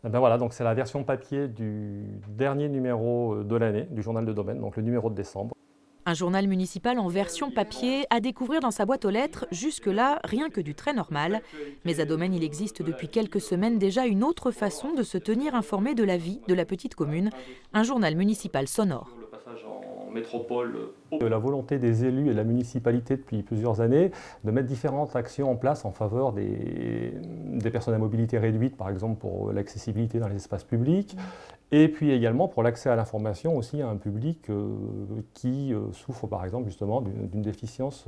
Eh ben voilà, donc c'est la version papier du dernier numéro de l'année du journal de Domaine, donc le numéro de décembre. Un journal municipal en version papier à découvrir dans sa boîte aux lettres, jusque-là, rien que du très normal. Mais à Domaine, il existe depuis quelques semaines déjà une autre façon de se tenir informé de la vie de la petite commune, un journal municipal sonore. La volonté des élus et de la municipalité depuis plusieurs années de mettre différentes actions en place en faveur des personnes à mobilité réduite, par exemple pour l'accessibilité dans les espaces publics, et puis également pour l'accès à l'information aussi à un public qui souffre par exemple justement d'une déficience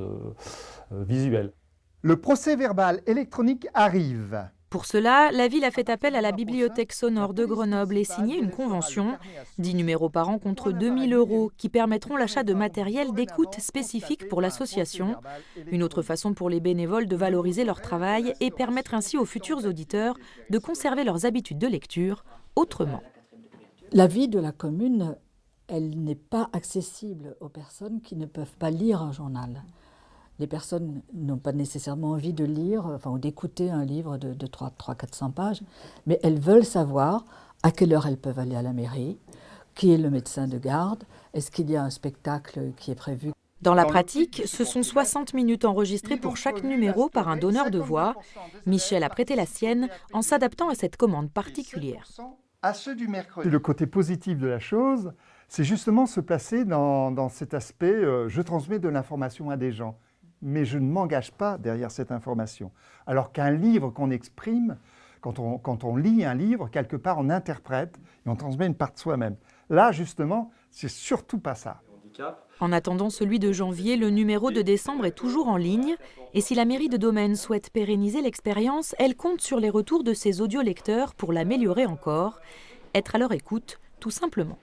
visuelle. Le procès-verbal électronique arrive. Pour cela, la ville a fait appel à la bibliothèque sonore de Grenoble et signé une convention. 10 numéros par an contre 2 000 € qui permettront l'achat de matériel d'écoute spécifique pour l'association. Une autre façon pour les bénévoles de valoriser leur travail et permettre ainsi aux futurs auditeurs de conserver leurs habitudes de lecture autrement. La vie de la commune, elle n'est pas accessible aux personnes qui ne peuvent pas lire un journal. Les personnes n'ont pas nécessairement envie de lire ou d'écouter un livre de 300-400 pages, mais elles veulent savoir à quelle heure elles peuvent aller à la mairie, qui est le médecin de garde, est-ce qu'il y a un spectacle qui est prévu. Dans la pratique, ce sont 60 minutes enregistrées pour chaque numéro par un donneur de voix. Michel a prêté la sienne en s'adaptant à cette commande particulière. Le côté positif de la chose, c'est justement se placer dans cet aspect je transmets de l'information à des gens, mais je ne m'engage pas derrière cette information. Alors qu'un livre qu'on exprime, quand on lit un livre, quelque part on interprète et on transmet une part de soi-même. Là, justement, c'est surtout pas ça. En attendant celui de janvier, le numéro de décembre est toujours en ligne. Et si la mairie de Domaine souhaite pérenniser l'expérience, elle compte sur les retours de ses audiolecteurs pour l'améliorer encore. Être à leur écoute, tout simplement.